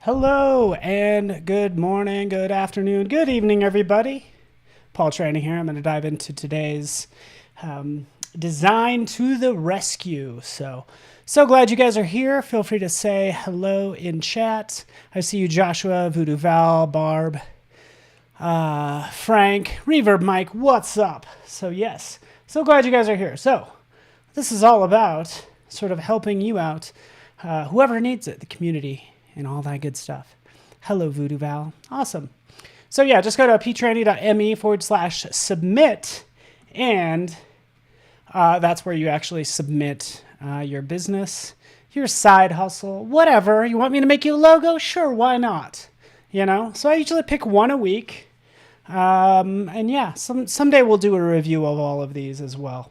Hello and good morning, good afternoon, good evening, everybody. Paul Trani here. I'm going to dive into today's design to the rescue. So glad you guys are here. Feel free to say hello in chat. I see you, Joshua, Voodoo Val, Barb, Frank, Reverb Mike. What's up? So yes, so glad you guys are here. So this is all about sort of helping you out, whoever needs it, the community, and all that good stuff. Hello, Voodoo Val. Awesome. So yeah, just go to ptrani.me/submit, and that's where you actually submit your business, your side hustle, whatever. You want me to make you a logo? Sure, why not? You know, so I usually pick one a week. And yeah, someday we'll do a review of all of these as well.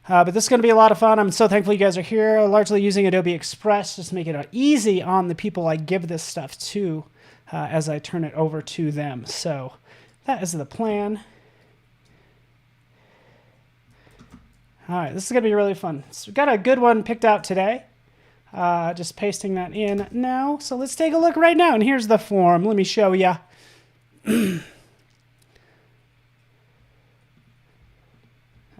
But this is going to be a lot of fun. I'm so thankful you guys are here, largely using Adobe Express, just make it easy on the people I give this stuff to as I turn it over to them. So that is the plan. All right, this is going to be really fun. So we've got a good one picked out today. Just pasting that in now. So let's take a look right now. And here's the form. Let me show you.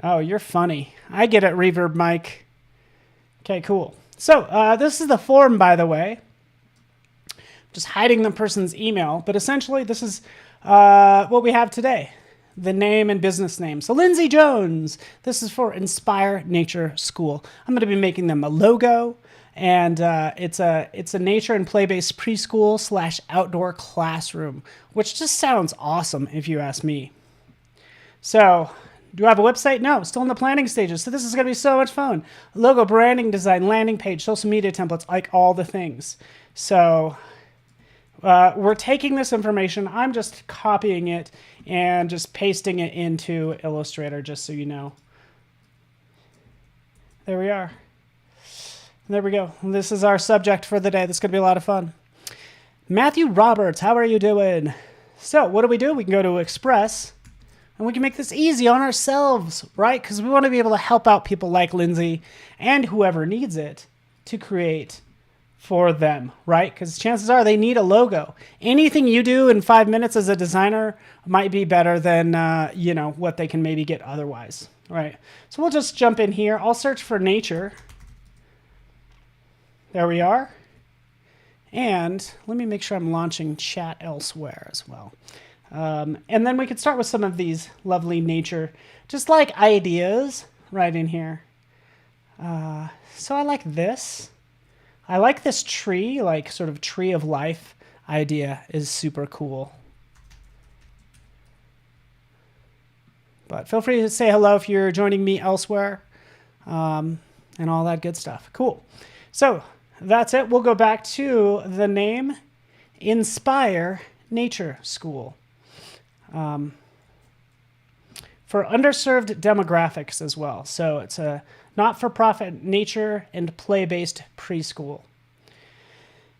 Oh, you're funny. I get it, Reverb Mike. Okay, cool. So this is the form, by the way. Just hiding the person's email. But essentially, this is what we have today. The name and business name. So Lindsay Jones. This is for Inspire Nature School. I'm going to be making them a logo. And it's a nature and play-based preschool / outdoor classroom. Which just sounds awesome, if you ask me. So do I have a website? No, still in the planning stages. So this is going to be so much fun. Logo, branding design, landing page, social media templates, like all the things. So we're taking this information. I'm just copying it and just pasting it into Illustrator, just so you know. There we are. There we go. This is our subject for the day. This is going to be a lot of fun. Matthew Roberts, how are you doing? So what do? We can go to Express. And we can make this easy on ourselves, right? Because we want to be able to help out people like Lindsay and whoever needs it to create for them, right? Because chances are they need a logo. Anything you do in 5 minutes as a designer might be better than, you know, what they can maybe get otherwise, right? So we'll just jump in here. I'll search for nature. There we are. And let me make sure I'm launching chat elsewhere as well. And then we could start with some of these lovely nature, just like ideas right in here. So I like this. I like this tree, like sort of tree of life idea is super cool. But feel free to say hello if you're joining me elsewhere, and all that good stuff. Cool. So that's it. We'll go back to the name, Inspire Nature School. For underserved demographics as well. So it's a not-for-profit nature and play-based preschool.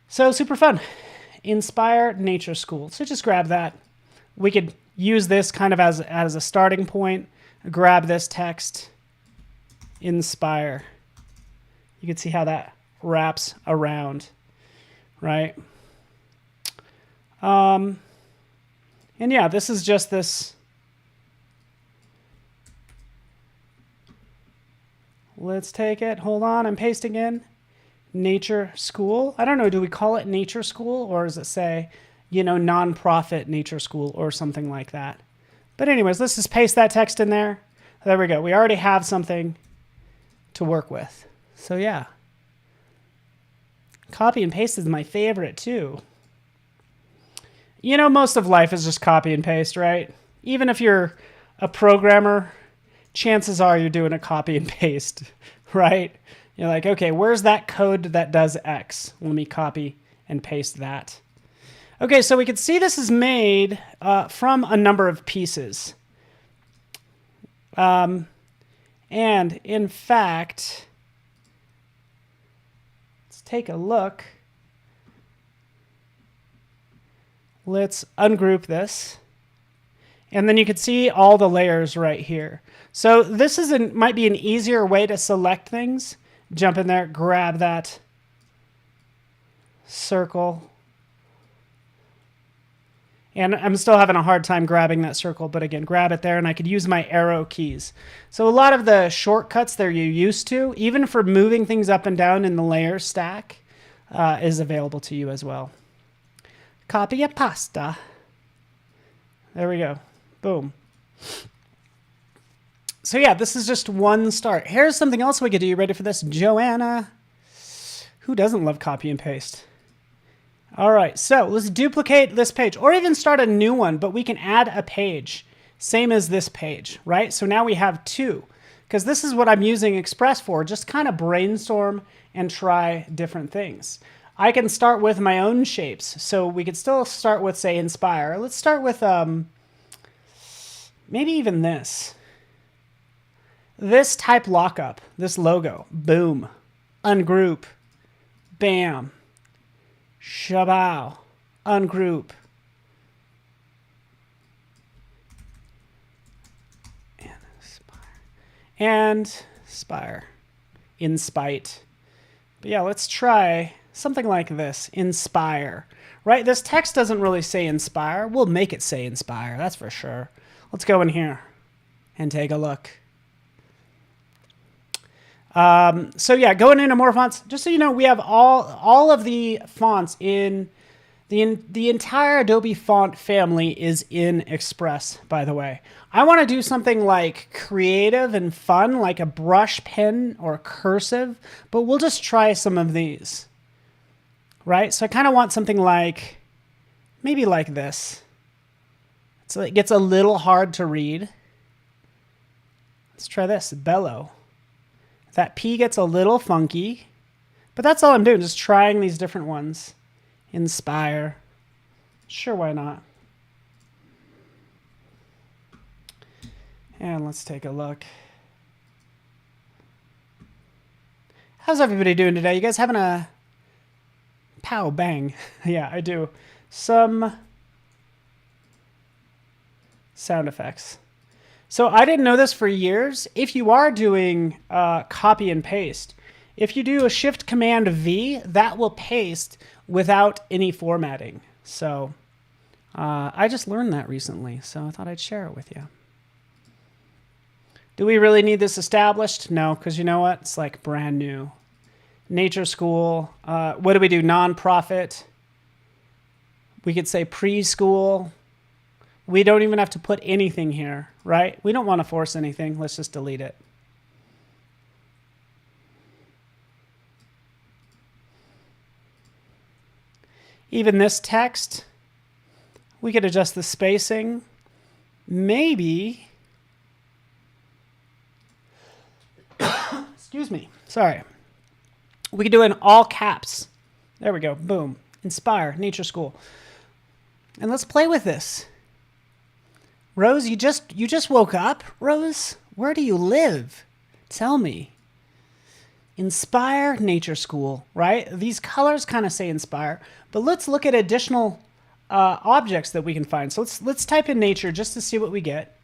So super fun. Inspire Nature School. So just grab that. We could use this kind of as a starting point. Grab this text. Inspire. You can see how that wraps around, right? And yeah, this is just this. Let's take it. Hold on, I'm pasting in Nature School. I don't know, do we call it Nature School, or does it say, you know, nonprofit Nature School or something like that? But anyways, let's just paste that text in there. There we go. We already have something to work with. So yeah. Copy and paste is my favorite too. You know, most of life is just copy and paste, right? Even if you're a programmer, chances are you're doing a copy and paste, right? You're like, okay, where's that code that does X? Let me copy and paste that. Okay, so we can see this is made from a number of pieces. And in fact, let's take a look. Let's ungroup this. And then you can see all the layers right here. So this might be an easier way to select things. Jump in there, grab that circle. And I'm still having a hard time grabbing that circle, but again, grab it there, and I could use my arrow keys. So a lot of the shortcuts that you're used to, even for moving things up and down in the layer stack, is available to you as well. Copy a pasta. There we go. Boom. So yeah, this is just one start. Here's something else we could do. You ready for this? Joanna. Who doesn't love copy and paste? All right, so let's duplicate this page or even start a new one, but we can add a page, same as this page, right? So now we have two, because this is what I'm using Express for, just kind of brainstorm and try different things. I can start with my own shapes. So we could still start with, say, inspire. Let's start with maybe even this. This type lockup, this logo, boom, ungroup, bam. Shabow, ungroup, and spire, in spite. But yeah, let's try something like this, inspire, right? This text doesn't really say inspire. We'll make it say inspire, that's for sure. Let's go in here and take a look. So yeah, going into more fonts, just so you know, we have all of the fonts in the entire Adobe font family is in Express, by the way. I want to do something like creative and fun, like a brush pen or cursive, but we'll just try some of these, right? So I kind of want something like, maybe like this. So it gets a little hard to read. Let's try this, bellow. That P gets a little funky, but that's all I'm doing, just trying these different ones. Inspire. Sure, why not? And let's take a look. How's everybody doing today? You guys having a pow bang? Yeah, I do. Some sound effects. So I didn't know this for years. If you are doing copy and paste, if you do a Shift Command V, that will paste without any formatting. So I just learned that recently, so I thought I'd share it with you. Do we really need this established? No, because you know what? It's like brand new. Nature school. What do we do? Nonprofit. We could say preschool. We don't even have to put anything here, right? We don't want to force anything. Let's just delete it. Even this text, we could adjust the spacing. Maybe, excuse me, sorry. We could do it in all caps. There we go, boom. Inspire, nature school. And let's play with this. Rose, you just woke up? Rose, where do you live? Tell me. Inspire, nature school, right? These colors kind of say inspire, but let's look at additional objects that we can find. So let's type in nature just to see what we get.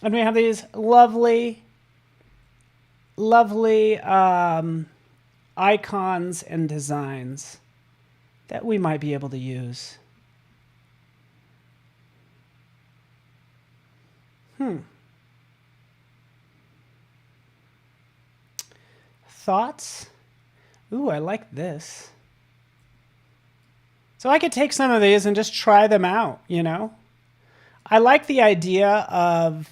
And we have these lovely icons and designs that we might be able to use. Thoughts? Ooh, I like this. So I could take some of these and just try them out, you know? I like the idea of,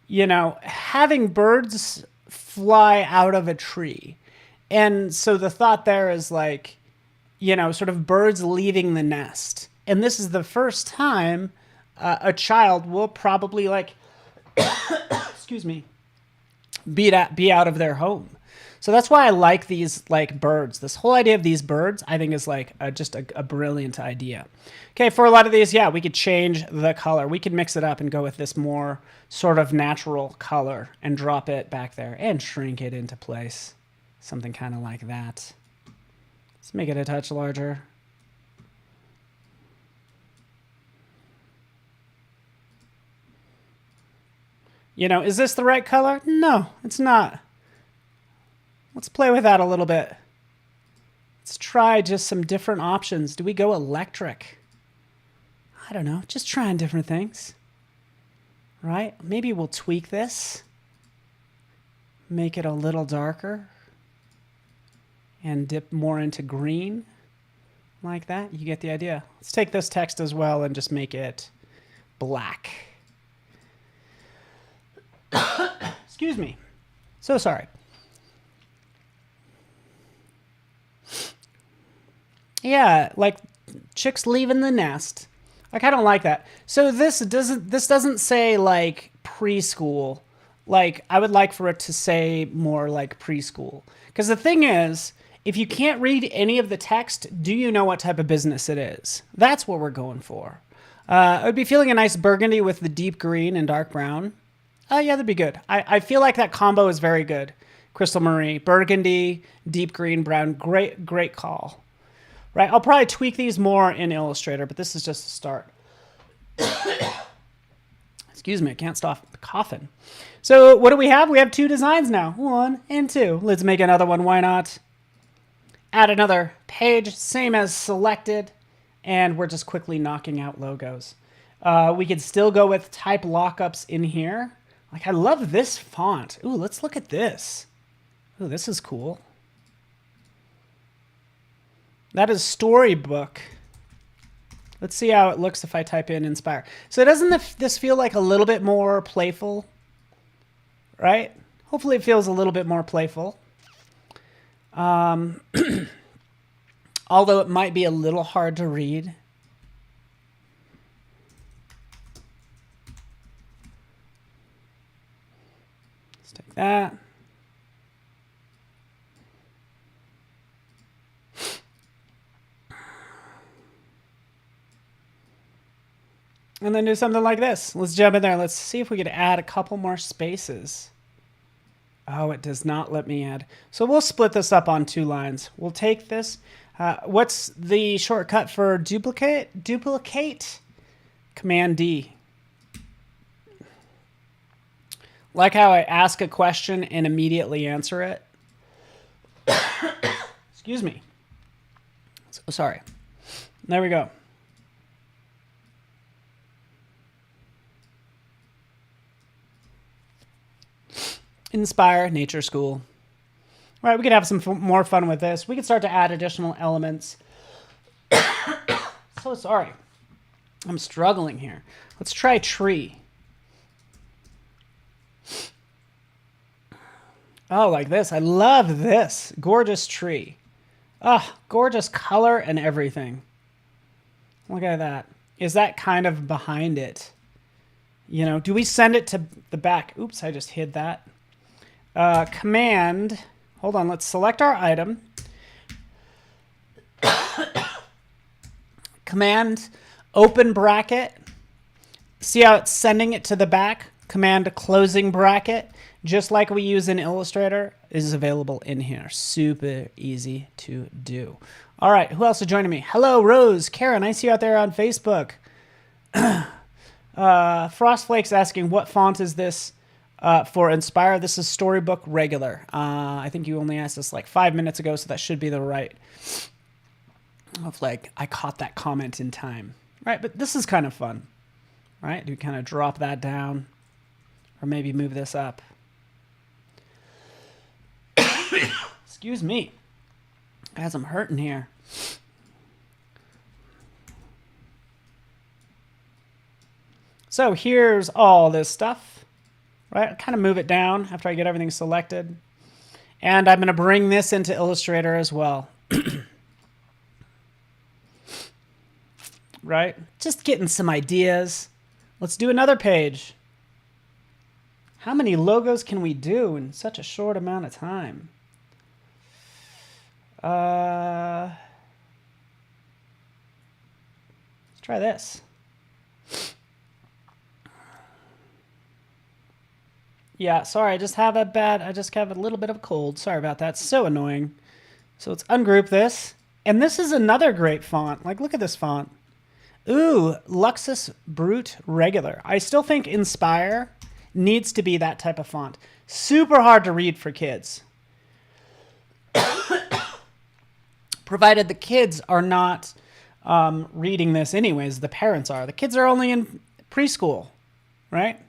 you know, having birds fly out of a tree. And so the thought there is like, you know, sort of birds leaving the nest. And this is the first time a child will probably like, excuse me, be out of their home. So that's why I like these like birds. This whole idea of these birds, I think is like just a brilliant idea. Okay, for a lot of these, yeah, we could change the color. We could mix it up and go with this more sort of natural color and drop it back there and shrink it into place. Something kind of like that. Let's make it a touch larger. You know, is this the right color? No, it's not. Let's play with that a little bit. Let's try just some different options. Do we go electric? I don't know, just trying different things. Right? Maybe we'll tweak this. Make it a little darker. And dip more into green. Like that. You get the idea. Let's take this text as well and just make it black. Excuse me. So sorry. Yeah, like chicks leaving the nest. Like, I don't like that. So this doesn't say like preschool. Like, I would like for it to say more like preschool. Because the thing is, if you can't read any of the text, do you know what type of business it is? That's what we're going for. I would be feeling a nice burgundy with the deep green and dark brown. Oh, yeah, that'd be good. I feel like that combo is very good. Crystal Marie, burgundy, deep green, brown. Great call. Right, I'll probably tweak these more in Illustrator, but this is just a start. Excuse me, I can't stop coughing. So what do we have? We have 2 designs now. 1 and 2. Let's make another one. Why not? Add another page, same as selected, and we're just quickly knocking out logos. We could still go with type lockups in here. Like, I love this font. Ooh, let's look at this. Ooh, this is cool. That is Storybook. Let's see how it looks if I type in Inspire. So doesn't this feel like a little bit more playful? Right? Hopefully it feels a little bit more playful. Although it might be a little hard to read. Let's take that. And then do something like this. Let's jump in there. Let's see if we could add a couple more spaces. Oh, it does not let me add. So we'll split this up on 2 lines. We'll take this. What's the shortcut for duplicate? Duplicate. Command D. Like how I ask a question and immediately answer it. Excuse me. So sorry. There we go. Inspire, Nature School. All right, we could have some more fun with this. We could start to add additional elements. So sorry. I'm struggling here. Let's try tree. Oh, like this. I love this. Gorgeous tree. Ah, gorgeous color and everything. Look at that. Is that kind of behind it? You know, do we send it to the back? Oops, I just hid that. Command, hold on, let's select our item. Command, open bracket. See how it's sending it to the back? Command, closing bracket, just like we use in Illustrator, is available in here. Super easy to do. All right, who else is joining me? Hello, Rose, Karen, I see you out there on Facebook. Frostflake's asking, what font is this? For Inspire, this is Storybook Regular. I think you only asked this like 5 minutes ago, so that should be the right. Hopefully I caught that comment in time. Right, but this is kind of fun. Right, do we kind of drop that down? Or maybe move this up? Excuse me. Guys, I'm hurting here. So here's all this stuff. Right, kind of move it down after I get everything selected. And I'm going to bring this into Illustrator as well. Right, just getting some ideas. Let's do another page. How many logos can we do in such a short amount of time? Let's try this. Yeah, sorry, I just have a little bit of a cold. Sorry about that. So annoying. So let's ungroup this. And this is another great font. Like, look at this font. Ooh, Luxus Brute Regular. I still think Inspire needs to be that type of font. Super hard to read for kids. Provided the kids are not reading this anyways. The parents are. The kids are only in preschool, right?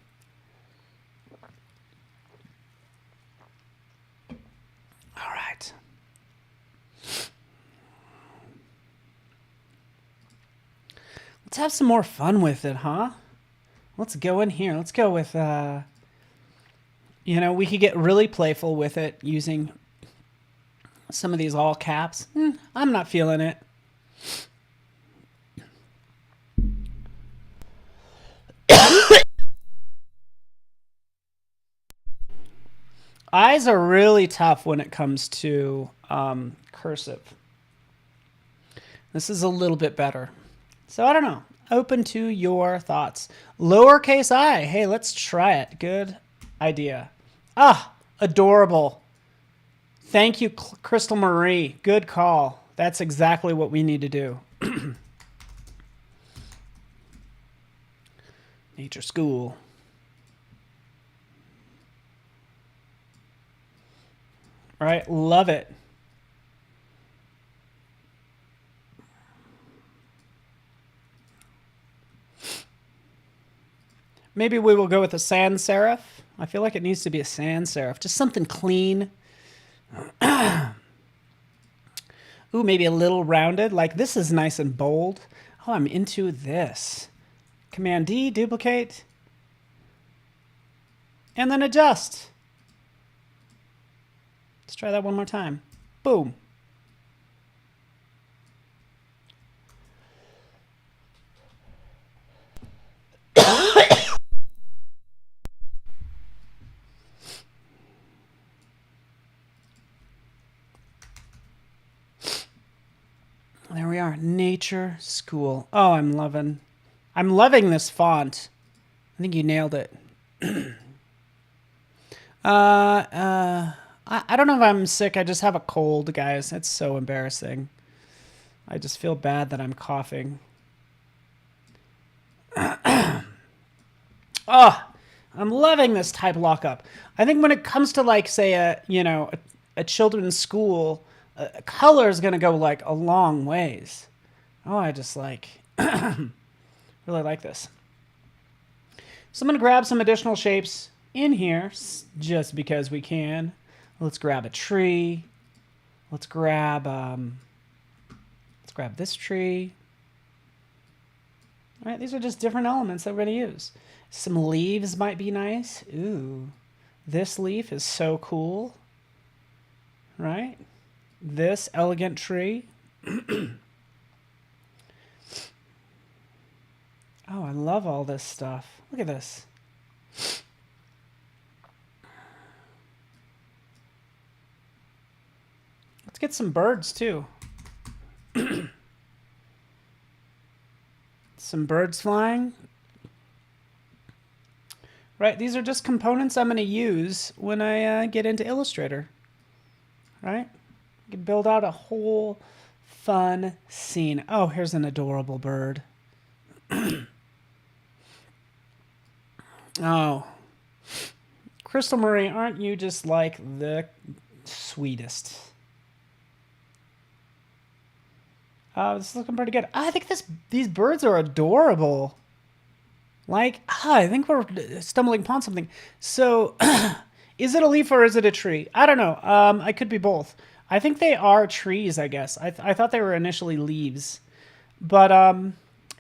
All right. Let's have some more fun with it, huh? Let's go in here. Let's go with, you know, we could get really playful with it using some of these all caps. I'm not feeling it. Eyes are really tough when it comes to cursive. This is a little bit better. So I don't know. Open to your thoughts. Lowercase I. Hey, let's try it. Good idea. Ah, adorable. Thank you, Crystal Marie. Good call. That's exactly what we need to do. Nature School. All right, love it. Maybe we will go with a sans serif. I feel like it needs to be a sans serif. Just something clean. Ooh, maybe a little rounded. Like this is nice and bold. Oh, I'm into this. Command D, duplicate. And then adjust. Let's try that one more time. Boom. There we are. Nature School. Oh, I'm loving this font. I think you nailed it. I don't know if I'm sick. I just have a cold, guys. It's so embarrassing. I just feel bad that I'm coughing. Oh, I'm loving this type lockup. I think when it comes to like, say, a children's school, color is going to go like a long ways. Oh, I just like, really like this. So I'm going to grab some additional shapes in here just because we can. Let's grab a tree. Let's grab this tree. All right, these are just different elements that we're going to use. Some leaves might be nice. Ooh, this leaf is so cool. Right? This elegant tree. Oh, I love all this stuff. Look at this. Let's get some birds too. Some birds flying. Right, these are just components I'm going to use when I get into Illustrator. Right? You can build out a whole fun scene. Oh, here's an adorable bird. Oh. Crystal Marie, aren't you just like the sweetest? This is looking pretty good. I think these birds are adorable. Like, I think we're stumbling upon something. So, is it a leaf or is it a tree? I don't know. I could be both. I think they are trees, I guess. I thought they were initially leaves. But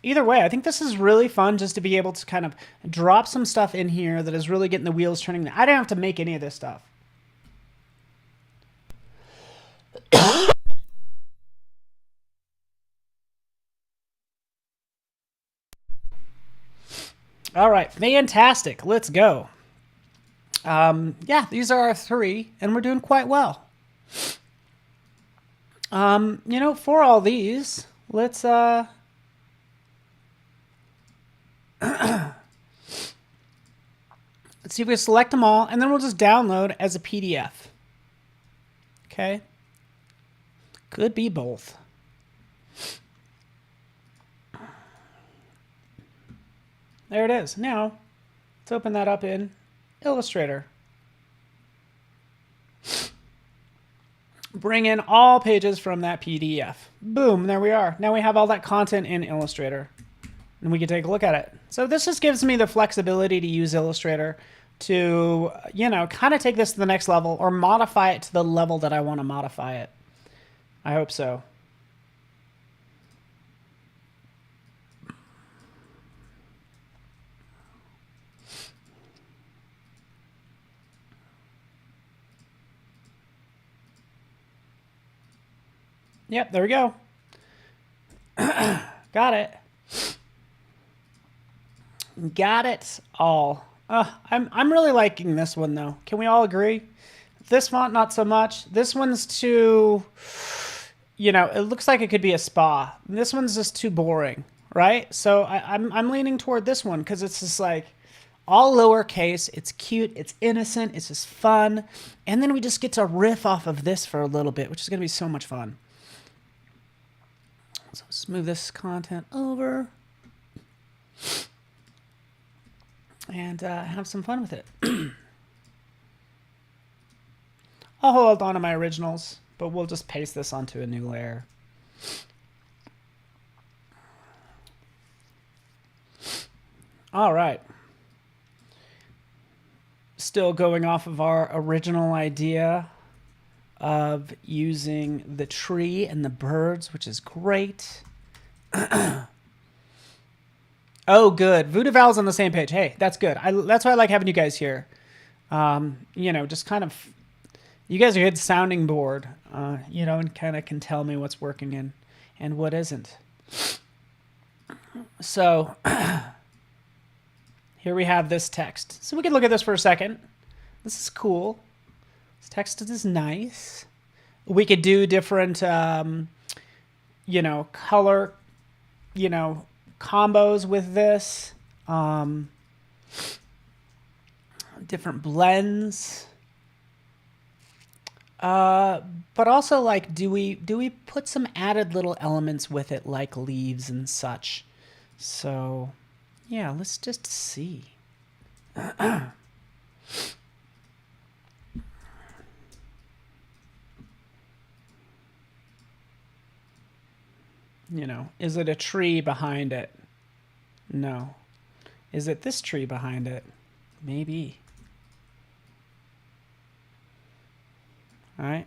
either way, I think this is really fun just to be able to kind of drop some stuff in here that is really getting the wheels turning. I don't have to make any of this stuff. All right, fantastic. Let's go. Yeah, these are our three, and we're doing quite well. You know, for all these, let's let's see if we select them all, and then we'll just download as a PDF. Okay. Could be both. There it is. Now, let's open that up in Illustrator. Bring in all pages from that PDF. Boom, there we are. Now we have all that content in Illustrator, and we can take a look at it. So this just gives me the flexibility to use Illustrator to, you know, kind of take this to the next level or modify it to the level that I want to modify it. I hope so. Yep, there we go. Got it. Got it all. I'm really liking this one though. Can we all agree? This font, not so much. This one's too, you know, it looks like it could be a spa. This one's just too boring, right? So I'm leaning toward this one because it's just like all lowercase. It's cute. It's innocent. It's just fun. And then we just get to riff off of this for a little bit, which is going to be so much fun. So let's move this content over and have some fun with it. I'll hold on to my originals, but we'll just paste this onto a new layer. All right. Still going off of our original idea of using the tree and the birds, which is great. Oh, good. Voodoo Val's on the same page. Hey, that's good. That's why I like having you guys here. You know, just kind of, you guys are a good sounding board, you know, and kind of can tell me what's working and what isn't. So here we have this text. So we can look at this for a second. This is cool. This text is nice. We could do different, you know, color, you know, combos with this. Different blends. But also, like, do we put some added little elements with it, like leaves and such? So, yeah, let's just see. You know, is it a tree behind it? No. Is it this tree behind it? Maybe. All right.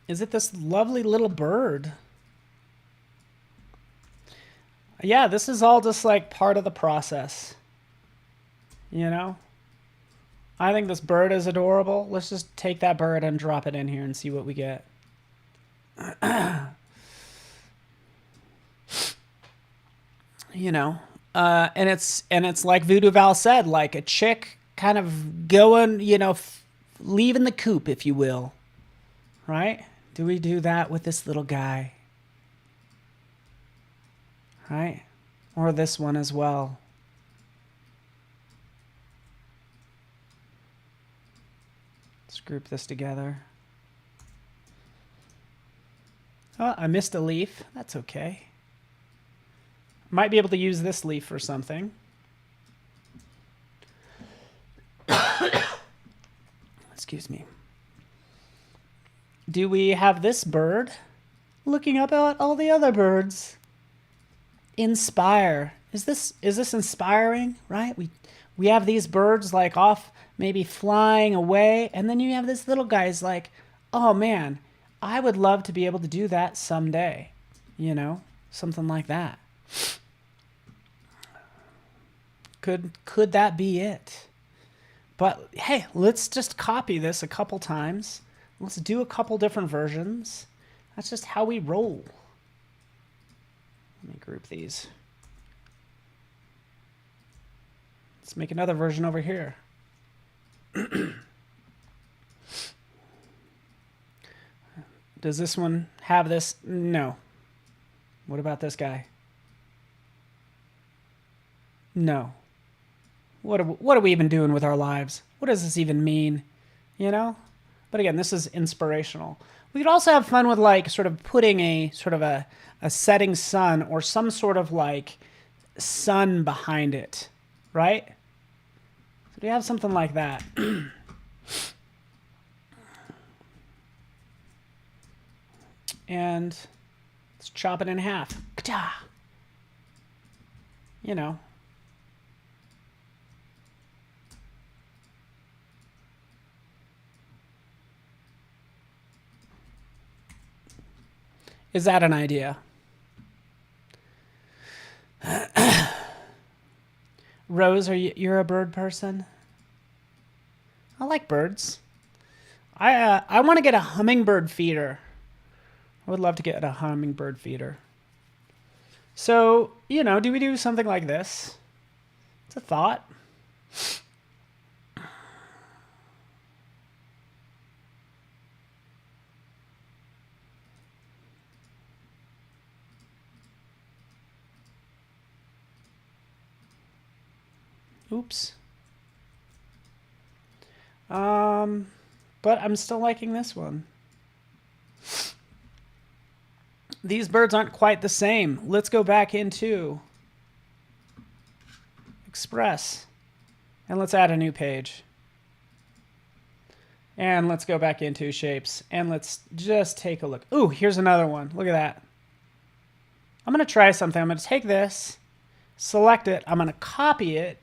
Is it this lovely little bird? Yeah, this is all just like part of the process. You know? I think this bird is adorable. Let's just take that bird and drop it in here and see what we get. You know, and it's like Voodoo Val said, like a chick kind of going, you know, leaving the coop, if you will. Right? Do we do that with this little guy? Right? Or this one as well. Let's group this together. Oh, I missed a leaf. That's okay. Might be able to use this leaf for something. Excuse me. Do we have this bird looking up at all the other birds? Inspire. Is this inspiring? Right? We have these birds like off, maybe flying away, and then you have this little guy's like, oh man, I would love to be able to do that someday. You know, something like that. Could that be it? But hey, let's just copy this a couple times. Let's do a couple different versions. That's just how we roll. Let me group these. Let's make another version over here. Does this one have this? No. What about this guy? No. What are we even doing with our lives? What does this even mean? You know? But again, this is inspirational. We could also have fun with like sort of putting a sort of a setting sun or some sort of like sun behind it, right? So we have something like that. And let's chop it in half. You know. Is that an idea? Rose, you're a bird person? I like birds. I want to get a hummingbird feeder. I would love to get a hummingbird feeder. So, you know, do we do something like this? It's a thought. Oops. But I'm still liking this one. These birds aren't quite the same. Let's go back into Express. And let's add a new page. And let's go back into Shapes. And let's just take a look. Ooh, here's another one. Look at that. I'm going to try something. I'm going to take this, select it. I'm going to copy it.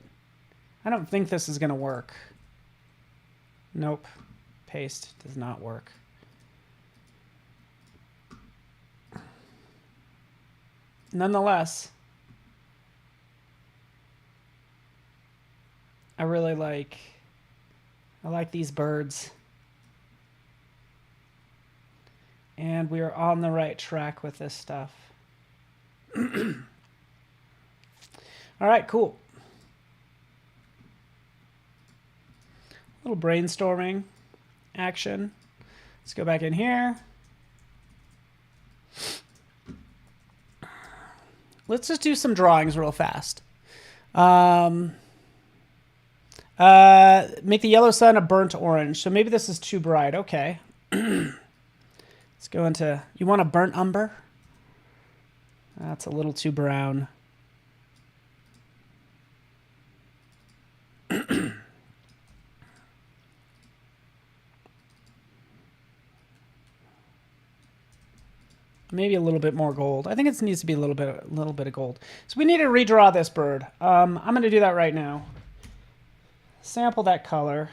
I don't think this is going to work. Nope. Paste does not work. Nonetheless, I like these birds. And we are on the right track with this stuff. All right, cool. A little brainstorming action. Let's go back in here. Let's just do some drawings real fast. Make the yellow sun a burnt orange. So maybe this is too bright. Okay. Let's go into, you want a burnt umber? That's a little too brown. Maybe a little bit more gold. I think it needs to be a little bit of gold. So we need to redraw this bird. I'm going to do that right now. Sample that color.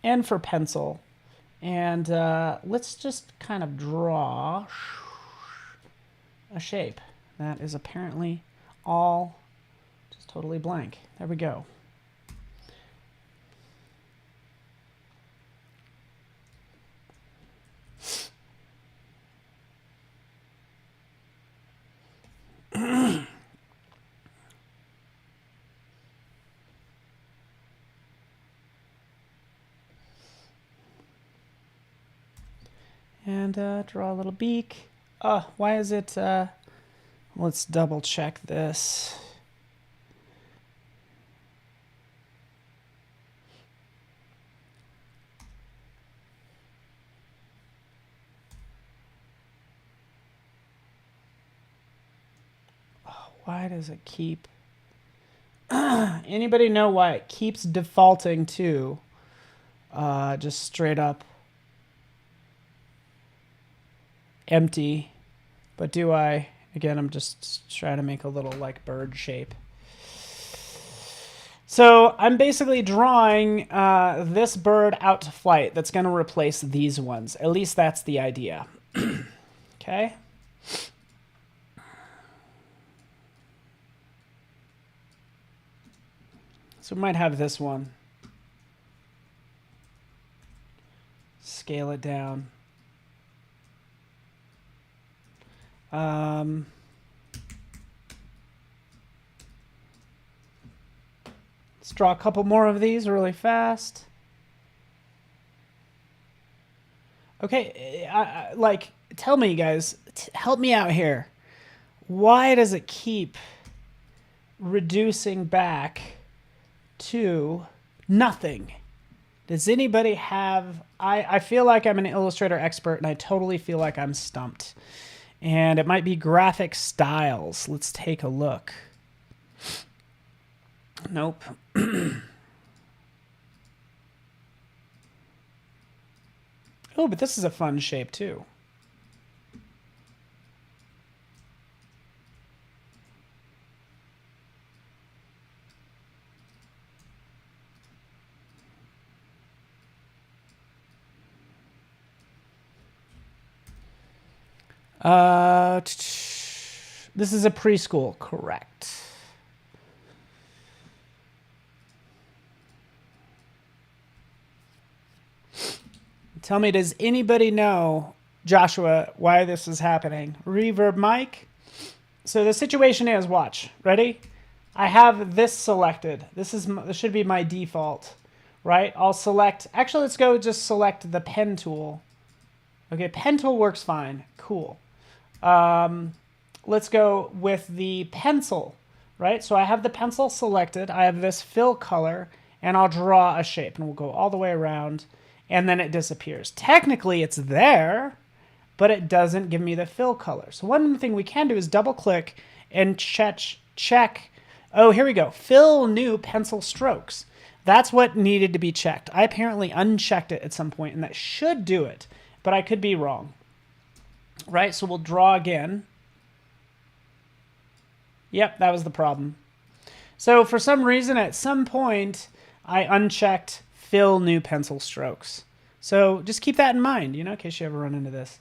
And for pencil. And let's just kind of draw a shape that is apparently all just totally blank. There we go. And draw a little beak. Why is it... let's double check this. Why does it keep... Anybody know why it keeps defaulting to just straight up empty? But do I... Again, I'm just trying to make a little like bird shape. So I'm basically drawing this bird out to flight that's going to replace these ones. At least that's the idea. Okay. So we might have this one. Scale it down. Let's draw a couple more of these really fast. Okay, like, tell me, guys, help me out here. Why does it keep reducing back to nothing? Does anybody have... I feel like I'm an Illustrator expert, and I totally feel like I'm stumped. And it might be graphic styles. Let's take a look. Nope. Oh, but this is a fun shape too. This is a preschool, correct. Tell me, does anybody know, Joshua, why this is happening? Reverb mic. So the situation is, watch, ready? I have this selected. This should be my default, right? I'll select, actually, let's go just select the pen tool. Okay, pen tool works fine, cool. Let's go with the pencil, right? So I have the pencil selected. I have this fill color, and I'll draw a shape, and we'll go all the way around. And then it disappears. Technically, it's there, but it doesn't give me the fill color. So one thing we can do is double click and check. Oh, here we go. Fill new pencil strokes. That's what needed to be checked. I apparently unchecked it at some point, and that should do it, but I could be wrong. Right, so we'll draw again. Yep, that was the problem. So for some reason, at some point, I unchecked fill new pencil strokes. So just keep that in mind, you know, in case you ever run into this.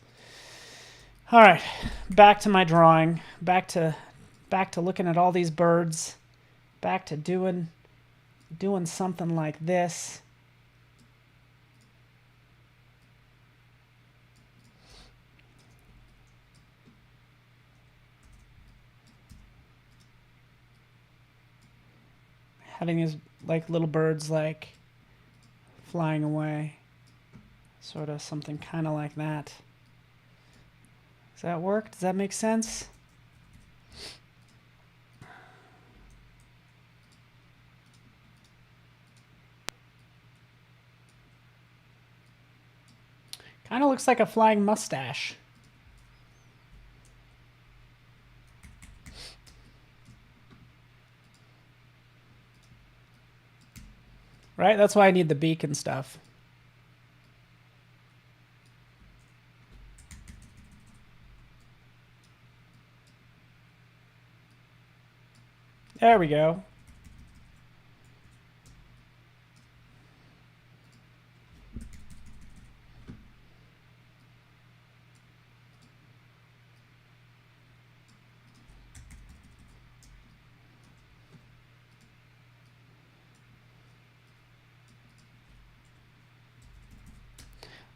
All right, back to my drawing, back to looking at all these birds, back to doing something like this. Having these like little birds like flying away. Sort of something kind of like that. Does that work? Does that make sense? Kind of looks like a flying mustache. Right? That's why I need the beak and stuff. There we go.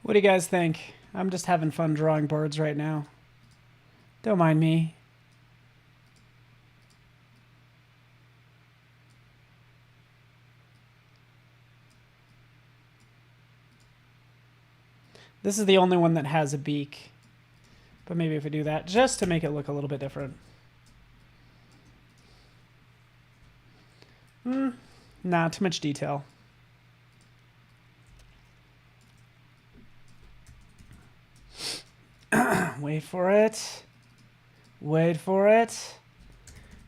What do you guys think? I'm just having fun drawing birds right now. Don't mind me. This is the only one that has a beak. But maybe if we do that, just to make it look a little bit different. Nah, too much detail. Wait for it. Wait for it.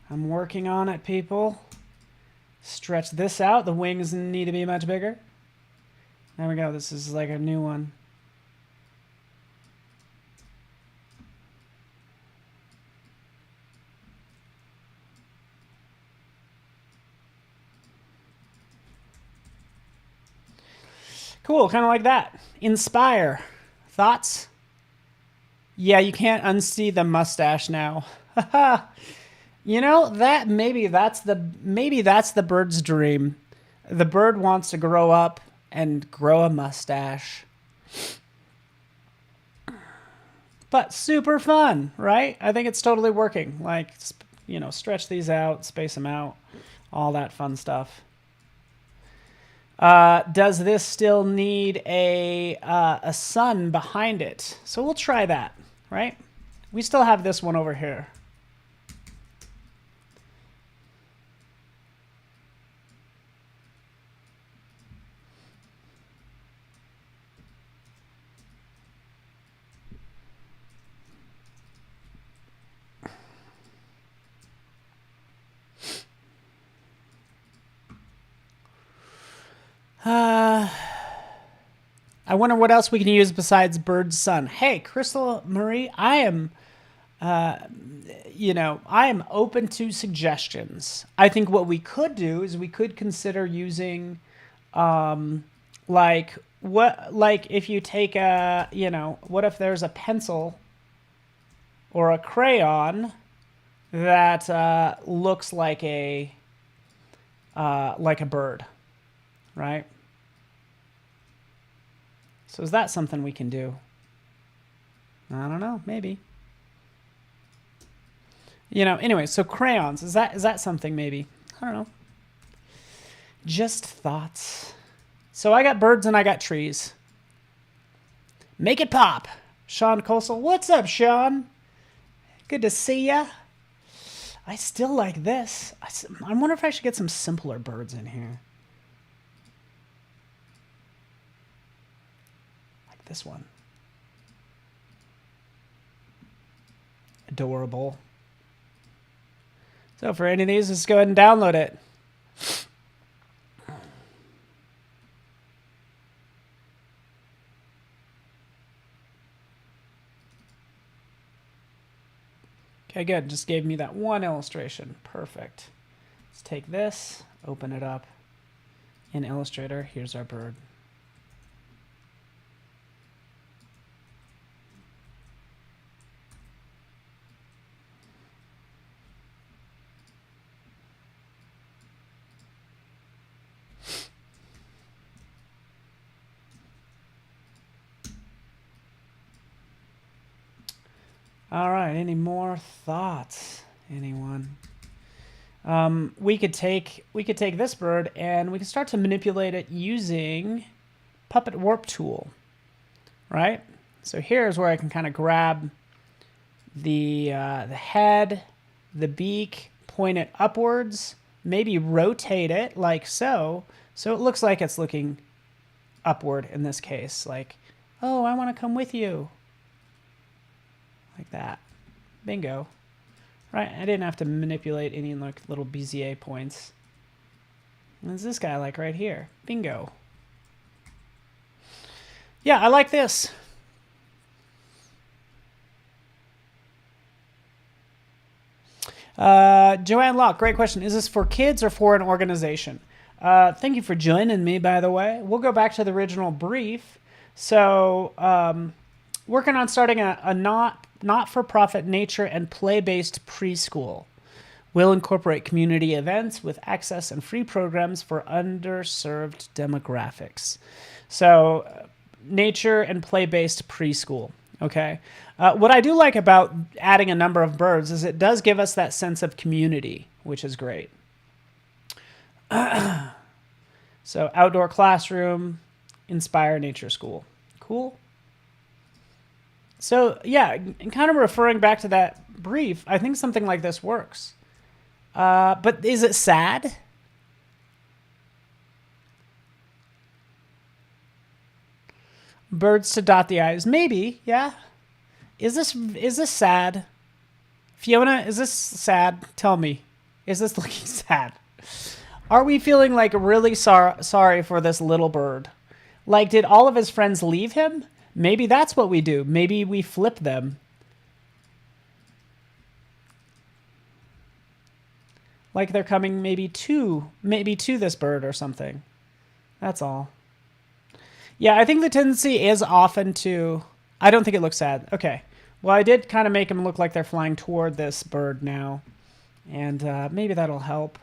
I'm working on it, people. Stretch this out. The wings need to be much bigger. There we go. This is like a new one. Cool, kind of like that. Inspire. Thoughts? Yeah, you can't unsee the mustache now. You know, that maybe that's the bird's dream. The bird wants to grow up and grow a mustache. But super fun, right? I think it's totally working. Like, you know, stretch these out, space them out, all that fun stuff. Does this still need a sun behind it? So we'll try that, right? We still have this one over here. I wonder what else we can use besides bird sun. Hey, Crystal Marie, I am open to suggestions. I think what we could do is we could consider using, like if you take what if there's a pencil or a crayon that looks like a bird, right? So is that something we can do? I don't know, maybe. Anyway, so crayons, is that something maybe? I don't know. Just thoughts. So I got birds and I got trees. Make it pop. Sean Kosel. What's up, Sean? Good to see ya. I still like this. I wonder if I should get some simpler birds in here. Like this one. Adorable. So for any of these, let's go ahead and download it. Okay, good. Just gave me that one illustration. Perfect. Let's take this, open it up in Illustrator. Here's our bird. All right, any more thoughts? Anyone? We could take this bird and we can start to manipulate it using Puppet Warp Tool, right? So here's where I can kind of grab the head, the beak, point it upwards, maybe rotate it like so, so it looks like it's looking upward in this case, like, oh, I want to come with you. Like that. Bingo. Right, I didn't have to manipulate any like little Bezier points. What's this guy like right here? Bingo. Yeah, I like this. Joanne Locke, great question. Is this for kids or for an organization? Thank you for joining me, by the way. We'll go back to the original brief. So, working on starting a not-for-profit nature and play-based preschool. We'll incorporate community events with access and free programs for underserved demographics. So, nature and play-based preschool. Okay. What I do like about adding a number of birds is it does give us that sense of community, which is great. So, outdoor classroom, inspire nature school. Cool. So, yeah, kind of referring back to that brief, I think something like this works. But is it sad? Birds to dot the I's. Maybe, yeah. Is this sad? Fiona, is this sad? Tell me. Is this looking sad? Are we feeling like really sorry for this little bird? Like, did all of his friends leave him? Maybe that's what we do. Maybe we flip them. Like they're coming maybe to this bird or something. That's all. Yeah, I think the tendency is often to... I don't think it looks sad. Okay. Well, I did kind of make them look like they're flying toward this bird now. And maybe that'll help.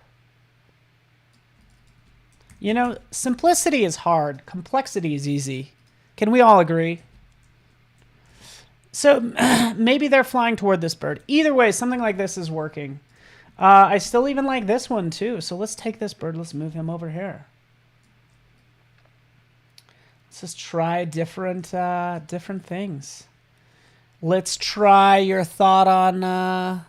You know, simplicity is hard. Complexity is easy. Can we all agree? So maybe they're flying toward this bird. Either way, something like this is working. I still even like this one too. So let's take this bird. Let's move him over here. Let's just try different things. Let's try your thought on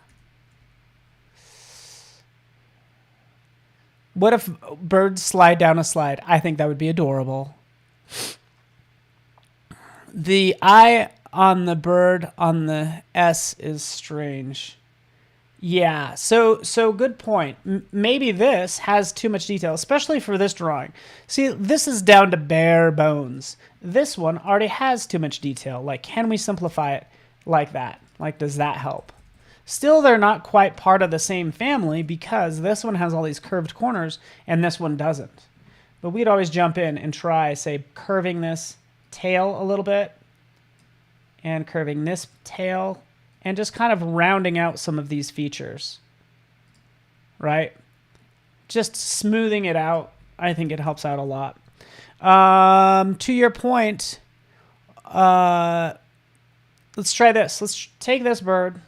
what if birds slide down a slide? I think that would be adorable. The eye on the bird on the S is strange. Yeah, so good point. Maybe this has too much detail, especially for this drawing. See, this is down to bare bones. This one already has too much detail. Like, can we simplify it like that? Like, does that help? Still, they're not quite part of the same family because this one has all these curved corners and this one doesn't. But we'd always jump in and try, say, curving this tail a little bit and curving this tail and just kind of rounding out some of these features, right? Just smoothing it out. I think it helps out a lot. To your point, let's try this. Let's take this bird.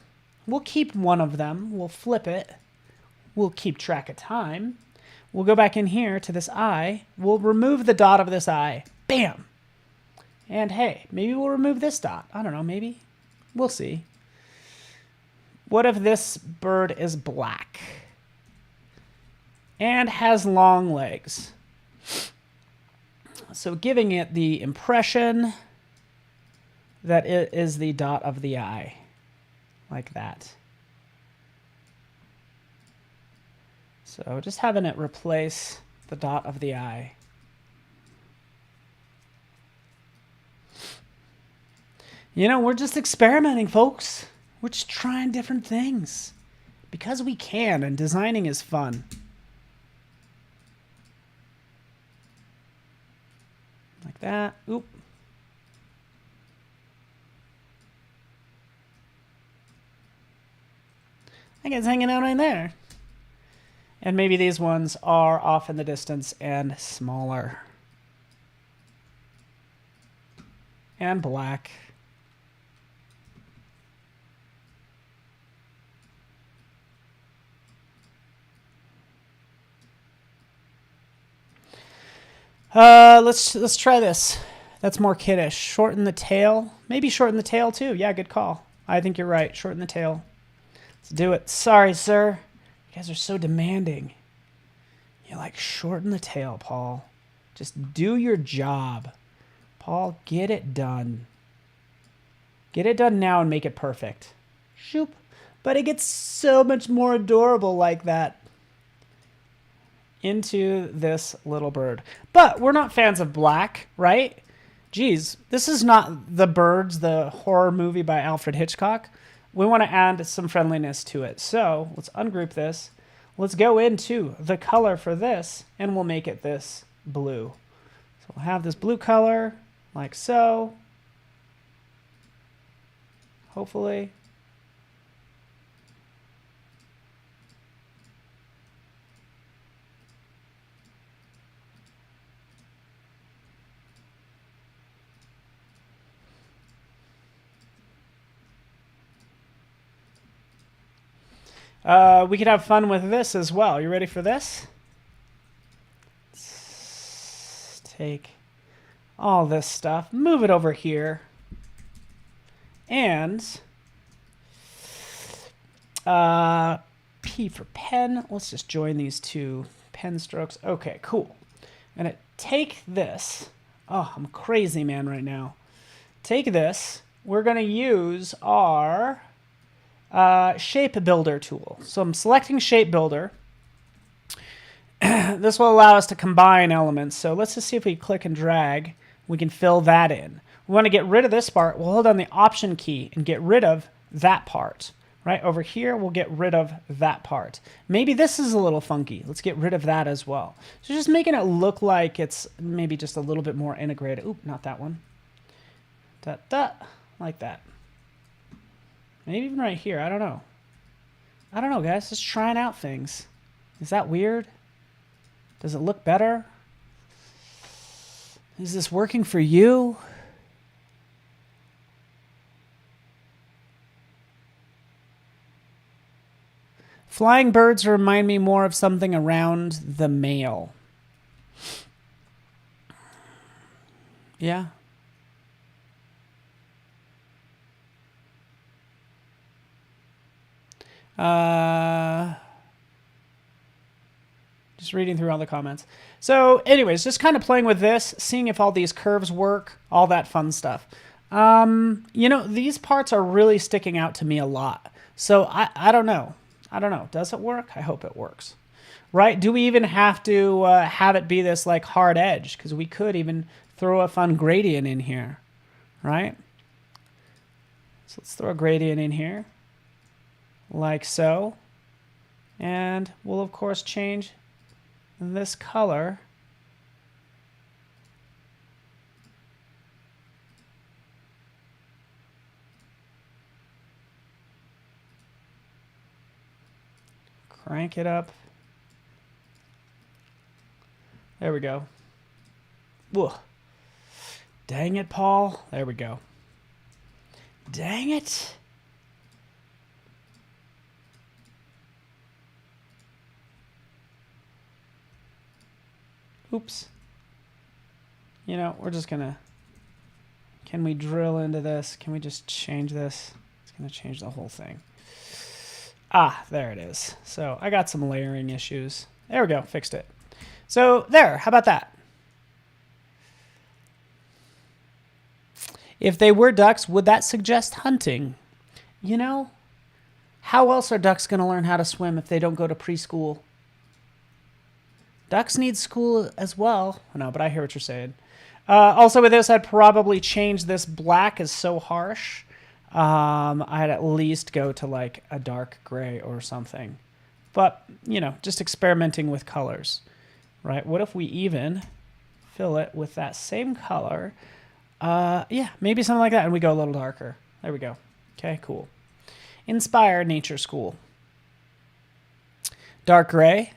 We'll keep one of them. We'll flip it. We'll keep track of time. We'll go back in here to this eye. We'll remove the dot of this eye. Bam! And hey, maybe we'll remove this dot. I don't know, maybe. We'll see. What if this bird is black and has long legs? So giving it the impression that it is the dot of the eye, like that. So just having it replace the dot of the eye. You know, we're just experimenting, folks. We're just trying different things because we can, and designing is fun. Like that. Oop. I think it's hanging out right there. And maybe these ones are off in the distance and smaller. And black. Let's try this. That's more kiddish. Shorten the tail. Maybe shorten the tail too. Yeah, good call. I think you're right. Shorten the tail. Let's do it. Sorry, sir. You guys are so demanding. You're like, shorten the tail, Paul. Just do your job. Paul, get it done. Get it done now and make it perfect. Shoop. But it gets so much more adorable like that. Into this little bird. But we're not fans of black, right? Geez, this is not The Birds, the horror movie by Alfred Hitchcock. We want to add some friendliness to it. So let's ungroup this. Let's go into the color for this, and we'll make it this blue. So we'll have this blue color, like so. Hopefully. We could have fun with this as well. You ready for this? Let's take all this stuff, move it over here, and P for pen. Let's just join these two pen strokes. Okay, cool. I'm gonna take this. Oh, I'm a crazy man right now. Take this. We're gonna use our shape builder tool. So I'm selecting shape builder. This will allow us to combine elements. So let's just see if we click and drag, we can fill that in. We want to get rid of this part. We'll hold down the Option key and get rid of that part. Right over here, we'll get rid of that part. Maybe this is a little funky. Let's get rid of that as well. So just making it look like it's maybe just a little bit more integrated. Oop, not that one. Like that. Maybe even right here. I don't know. I don't know, guys. Just trying out things. Is that weird? Does it look better? Is this working for you? Flying birds remind me more of something around the male. Yeah. Just reading through all the comments. So anyways, just kind of playing with this, seeing if all these curves work, all that fun stuff. You know, these parts are really sticking out to me a lot. So I don't know. I don't know. Does it work? I hope it works. Right? Do we even have to have it be this like hard edge? Because we could even throw a fun gradient in here, right? So let's throw a gradient in here, like so. And we'll, of course, change this color. Crank it up. There we go. Whoa. Dang it, Paul. There we go. Dang it. Oops. You know, we're just gonna... Can we drill into this? Can we just change this? It's gonna change the whole thing. Ah, there it is. So I got some layering issues. There we go, fixed it. So there, how about that? If they were ducks, would that suggest hunting? You know, how else are ducks going to learn how to swim if they don't go to preschool? Ducks need school as well. No, but I hear what you're saying. Also with this, I'd probably change this black is so harsh. I'd at least go to like a dark gray or something. But, you know, just experimenting with colors, right? What if we even fill it with that same color? Yeah, maybe something like that, and we go a little darker. There we go. Okay, cool. Inspire Nature School. Dark gray.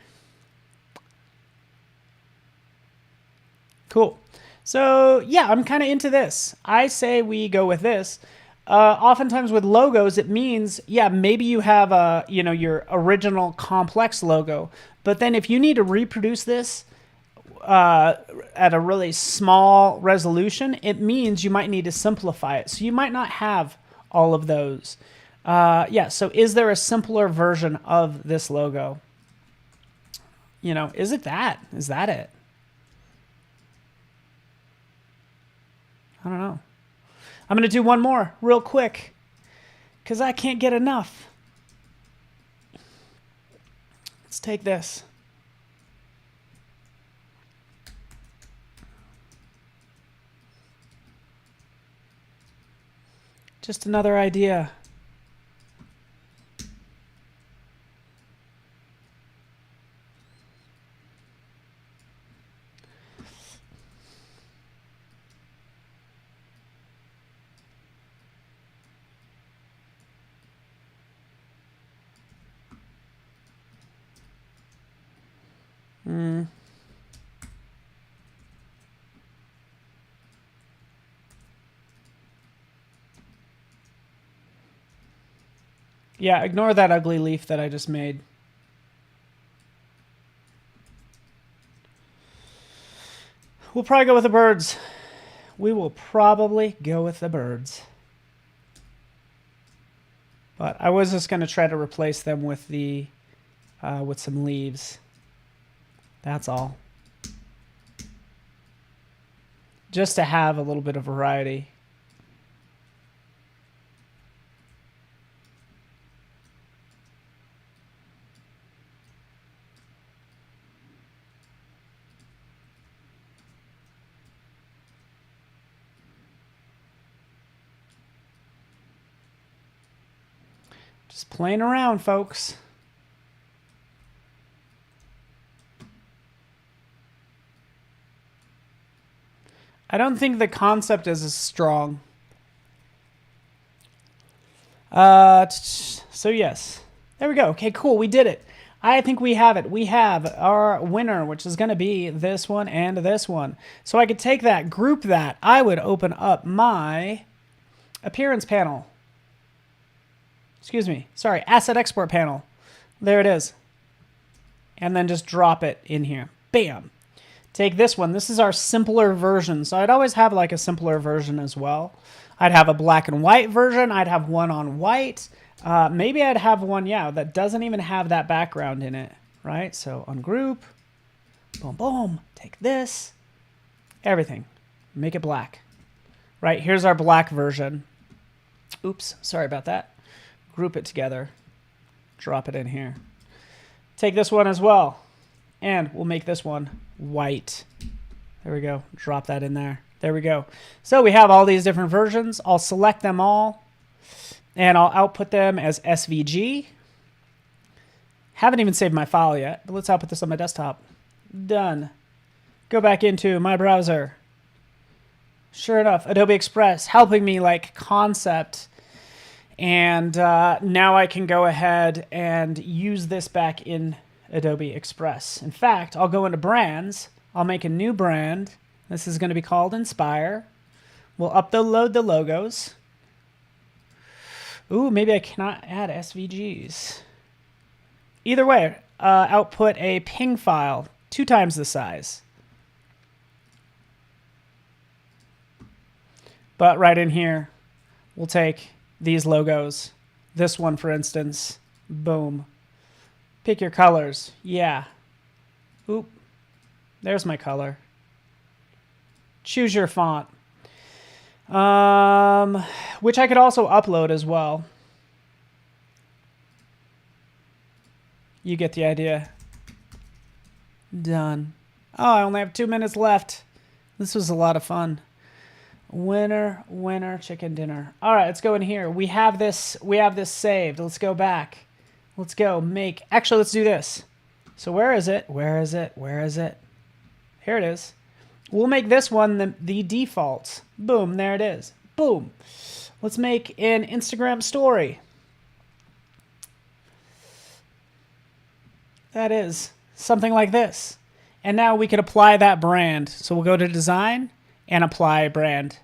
Cool. So, yeah, I'm kind of into this. I say we go with this. Oftentimes with logos, it means, yeah, maybe you have a, you know, your original complex logo, but then if you need to reproduce this at a really small resolution, it means you might need to simplify it. So you might not have all of those. Yeah, so is there a simpler version of this logo? You know, is it that? Is that it? I don't know. I'm going to do one more real quick because I can't get enough. Let's take this. Just another idea. Yeah, ignore that ugly leaf that I just made. We'll probably go with the birds. We will probably go with the birds. But I was just going to try to replace them with the with some leaves. That's all. Just to have a little bit of variety. Just playing around, folks. I don't think the concept is as strong. So yes. There we go. Okay, cool. We did it. I think we have it. We have our winner, which is going to be this one and this one. So I could take that, group that. I would open up my appearance panel. Excuse me. Sorry, asset export panel. There it is. And then just drop it in here. Bam. take this one. This is our simpler version. So I'd always have like a simpler version as well. I'd have a black and white version. I'd have one on white. Maybe I'd have one, yeah, that doesn't even have that background in it, right? So ungroup, boom, boom, take this, everything, make it black, right? Here's our black version. Oops, sorry about that. Group it together, drop it in here. Take this one as well, and we'll make this one white. There we go, drop that in there. There we go. So we have all these different versions. I'll select them all, and I'll output them as SVG. Haven't even saved my file yet, but let's output this on my desktop. Done. Go back into my browser. Sure enough, Adobe Express helping me like concept. And now I can go ahead and use this back in Adobe Express. In fact, I'll go into brands. I'll make a new brand. This is going to be called Inspire. We'll upload the logos. Ooh, maybe I cannot add SVGs. Either way, output a ping file 2 times the size. But right in here, we'll take these logos. This one, for instance. Boom. Pick your colors. Yeah. Oop. There's my color. Choose your font. Which I could also upload as well. You get the idea. Done. Oh, I only have 2 minutes left. This was a lot of fun. Winner, winner, chicken dinner. All right, let's go in here. We have this saved. Let's go back. Let's go make. Actually, let's do this. So where is it? Where is it? Where is it? Here it is. We'll make this one the default. Boom, there it is. Boom. Let's make an Instagram story. That is something like this. And now we can apply that brand. So we'll go to design and apply brand.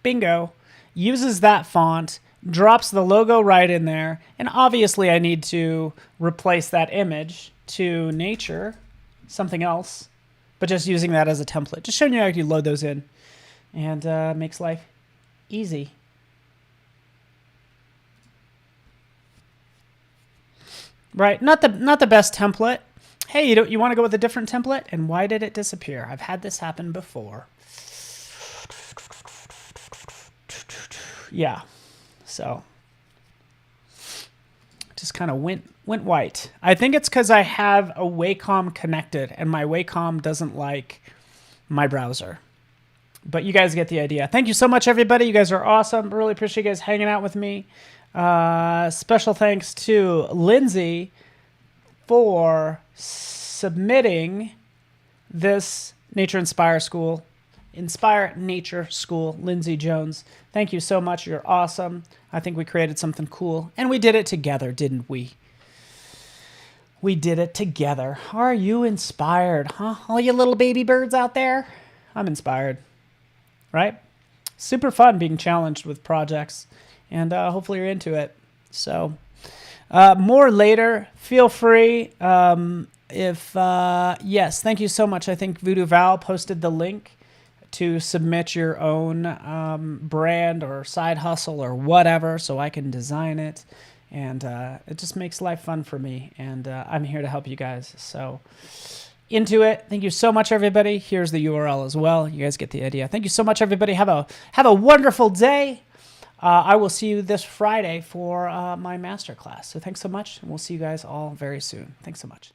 Bingo. Uses that font, drops the logo right in there. And obviously I need to replace that image to nature, something else. But just using that as a template. Just showing you how you load those in. And makes life easy. Right, not the best template. Hey, you want to go with a different template? And why did it disappear? I've had this happen before. Yeah, so just kind of went white. I think it's because I have a Wacom connected, and my Wacom doesn't like my browser. But you guys get the idea. Thank you so much, everybody. You guys are awesome. Really appreciate you guys hanging out with me. Special thanks to Lindsay for submitting this Nature Inspire Nature School, Lindsay Jones. Thank you so much. You're awesome. I think we created something cool. And we did it together, didn't we? We did it together. Are you inspired, huh? All you little baby birds out there? I'm inspired, right? Super fun being challenged with projects. And hopefully you're into it. So more later. Feel free. Yes, thank you so much. I think Voodoo Val posted the link to submit your own brand or side hustle or whatever, so I can design it. And it just makes life fun for me. And I'm here to help you guys. So into it. Thank you so much, everybody. Here's the URL as well. You guys get the idea. Thank you so much, everybody. Have a wonderful day. I will see you this Friday for my masterclass. So thanks so much, and we'll see you guys all very soon. Thanks so much.